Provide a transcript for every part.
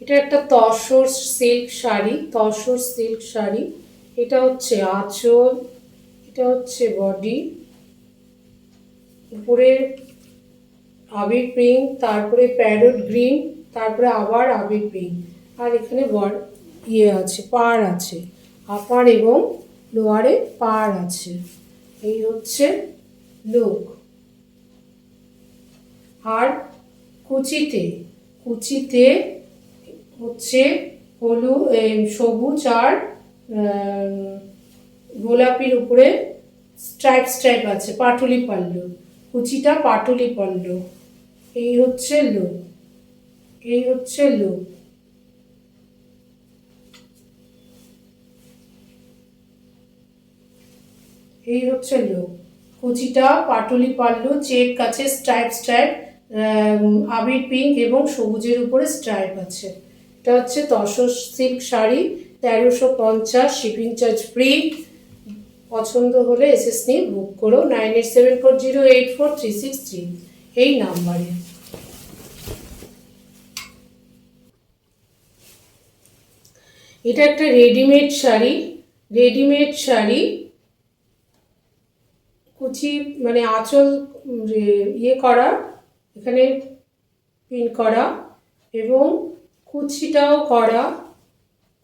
এটা একটা tussar silk sari, tussar silk sari. এটা হচ্ছে আঁচল, এটা হচ্ছে বডি। উপরে আবির পিঙ্ক, তারপরে প্যারট গ্রিন, তারপরে আবার আবির পিঙ্ক। আর এখানে আছে, পাড় আছে, আপার এবং লোয়ারে পাড় আছে। এই হচ্ছে লুক। আর কুচিতে কুচিতে হচ্ছে হলুদ, সবুজ আর গোলাপির উপরে স্ট্রাইপ স্ট্রাইপ আছে, পাটুলি পাল্লু। কুচিটা পাটুলি পাল্লু। এই হচ্ছে লুক, এই হচ্ছে লুক। এই হচ্ছে লুক। কুচিটা পাটুলি পাল্লু, চেক আছে, স্ট্রাইপ স্ট্রাইপ, আবির পিঙ্ক এবং সবুজের উপরে স্ট্রাইপ আছে। এটা হচ্ছে tussar silk sari, 1350, shipping charge free. পছন্দ হলে এসএস নিয়ে বুক করো 9874084363 এই নাম্বারে। এটা একটা রেডিমেড শাড়ি, রেডিমেড শাড়ি। কুচি মানে আঁচল ইয়ে করা, এখানে পিন করা এবং কুচিটাও করা,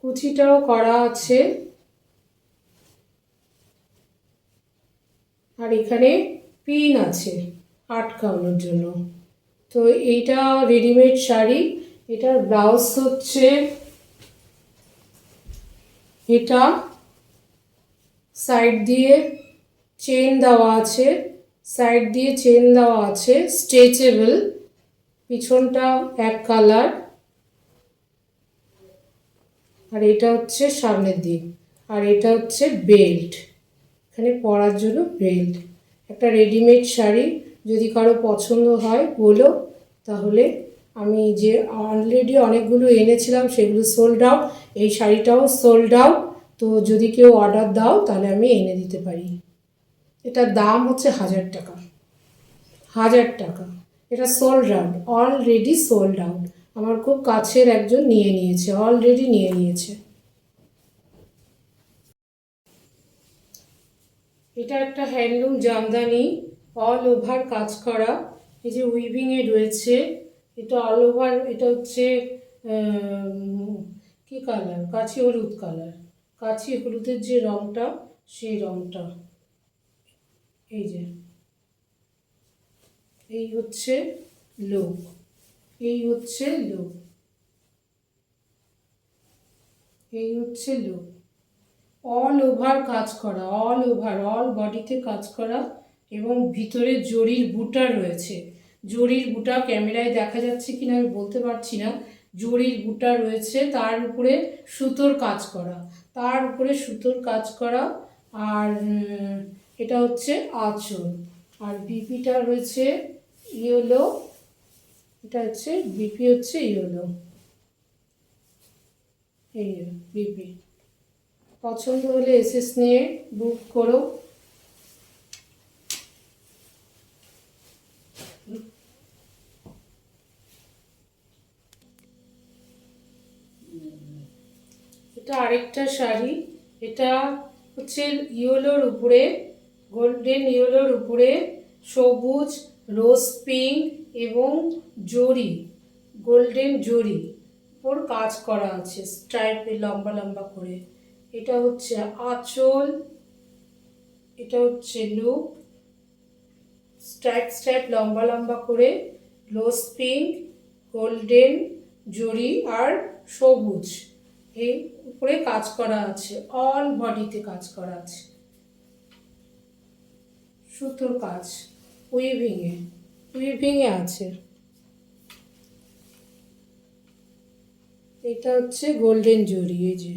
কুচিটাও করা আছে। আর এখানে পিন আছে আটকানোর জন্য। তো এইটা রেডিমেড শাড়ি। এটার ব্লাউজ হচ্ছে এটা, সাইড দিয়ে চেন দেওয়া আছে, সাইড দিয়ে চেন দেওয়া আছে, স্ট্রেচেবল। পিছনটা এক কালার। আর এটা হচ্ছে সামনের দিক। আর এটা হচ্ছে বেল্ট, এখানে পরার জন্য বেল্ট। একটা রেডিমেড শাড়ি, যদি কারো পছন্দ হয় বলো, তাহলে আমি যে অলরেডি অনেকগুলো এনেছিলাম সেগুলো সোল্ড আউট, এই শাড়িটাও সোল্ড আউট। তো যদি কেউ অর্ডার দাও তাহলে আমি এনে দিতে পারি। এটার দাম হচ্ছে 1000 টাকা, 1000 টাকা। এটা sold out, already sold out. আমার খুব কাছের একজন নিয়ে নিয়েছে, অলরেডি নিয়ে নিয়েছে। এটা একটা হ্যান্ডলুম জামদানি, অল ওভার কাজ করা। এই যে উইভিংয়ে রয়েছে, এটা অল ওভার। এটা হচ্ছে কি কালার, কাছি হলুদ কালার, কাছি হলুদের যে রঙটা সেই রঙটা। এই যে এই হচ্ছে লুক, এই হচ্ছে লুক, এই হচ্ছে লুক। অল ওভার কাজ করা, অল ওভার, অল বডিতে কাজ করা এবং ভিতরে জরির বুটা রয়েছে। জরির বুটা ক্যামেরায় দেখা যাচ্ছে কিনা আমি বলতে পারছি না। জরির বুটা রয়েছে, তার উপরে সুতোর কাজ করা, তার উপরে সুতোর কাজ করা। আর এটা হচ্ছে আঁচল। আর বিপিটা রয়েছে ইয়েলো, এটা হচ্ছে বিপি হচ্ছে ইয়েলো। এই বিপি। পছন্দ হলে এসএস নিয়ে বুক করো। এটা আরেকটা শাড়ি, এটা হচ্ছে ইয়েলোর উপরে, গোল্ডেন ইয়েলোর উপরে সবুজ, রোজ পিঙ্ক এবং জরি, গোল্ডেন জরি ওর কাজ করা আছে স্ট্রাইপে লম্বা লম্বা করে। এটা হচ্ছে আঁচল, এটা হচ্ছে লুক, স্ট্রাইপ স্ট্রাইপ লম্বা লম্বা করে, রোজ পিঙ্ক, গোল্ডেন জরি আর সবুজ এই উপরে কাজ করা আছে, অল বডিতে কাজ করা আছে, সুতোর কাজ, উইভিংয়ে, উইভিংয়ে আছে। এটা হচ্ছে গোল্ডেন জরি। এই যে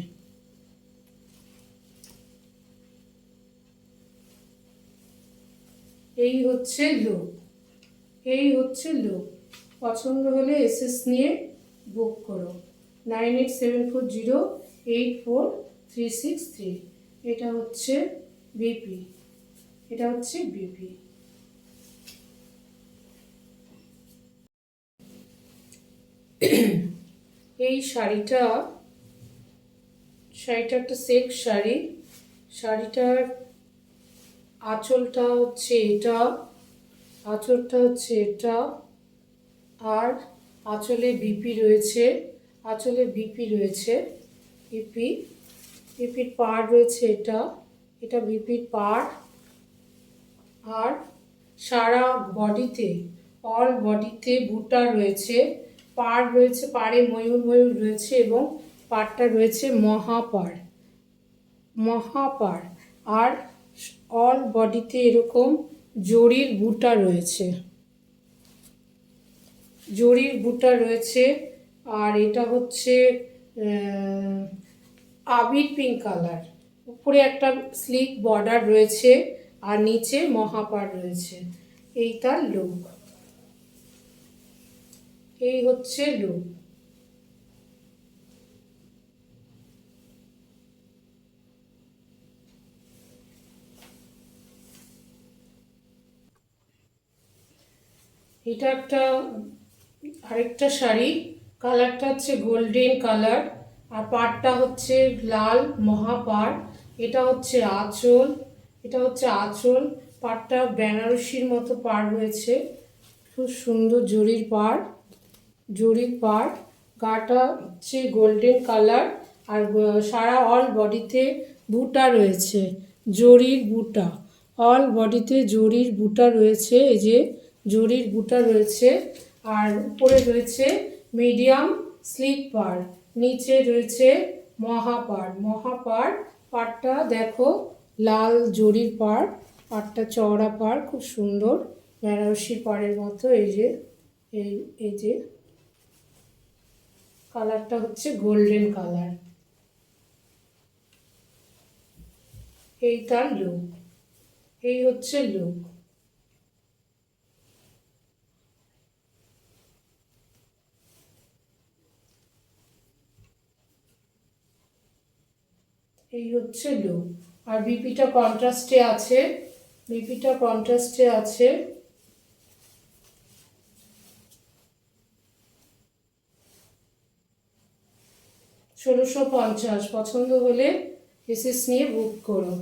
এই হচ্ছে লুক, এই হচ্ছে লুক। পছন্দ হলে এসএস নিয়ে বুক করো 9874084363। এটা হচ্ছে বিপি, এটা হচ্ছে বিপি। এই শাড়িটা একটা সিল্ক শাড়ি। শাড়িটার আঁচলটা হচ্ছে এটা, আঁচলটা হচ্ছে এটা, আর আঁচলে বিপি রয়েছে, আঁচলে বিপি রয়েছে, বিপি, বিপির পাড় রয়েছে এটা, এটা বিপির পাড়। আর সারা বডিতে, অল বডিতে বুটা রয়েছে, পাড় রয়েছে, পাড়ে ময়ূর ময়ূর রয়েছে এবং পাড়টা রয়েছে মহাপাড়, মহাপাড়। আর অল বডিতে এরকম জরির বুটা রয়েছে, জরির বুটা রয়েছে। আর এটা হচ্ছে আবির পিঙ্ক কালার, উপরে একটা স্লিক বর্ডার রয়েছে আর নিচে মহাপাড় রয়েছে। এই তার লুক, এই হচ্ছে লুক। এটা একটা আরেকটা শাড়ি, কালারটা হচ্ছে গোল্ডেন কালার আর পাড়টা হচ্ছে লাল মহাপাড়। এটা হচ্ছে আঁচল, এটা হচ্ছে আঁচল, পাড়টা বেনারসির মতো পাড় রয়েছে, খুব সুন্দর জরির পাড়, জরির পাড়। গাটা হচ্ছে গোল্ডেন কালার আর সারা অল বডিতে বুটা রয়েছে, জরির বুটা, অল বডিতে জরির বুটা রয়েছে, এই যে জরির বুটা রয়েছে। আর উপরে রয়েছে মিডিয়াম স্লিক পাড়, নিচে রয়েছে মহাপাড়, মহাপাড়। পাড়টা দেখো লাল জরির পাড়, পাড়টা চওড়া পাড়, খুব সুন্দর বেনারসি পাড়ের মতো। এই যে এই যে কালারটা হচ্ছে গোল্ডেন কালার। এই তার লুক, এই হচ্ছে লুক। এই হচ্ছে লুক। আর বিপিটা কন্ট্রাস্টে আছে, বিপিটা কন্ট্রাস্টে আছে। 1650। পছন্দ হলে এসএস নিয়ে বুক করো।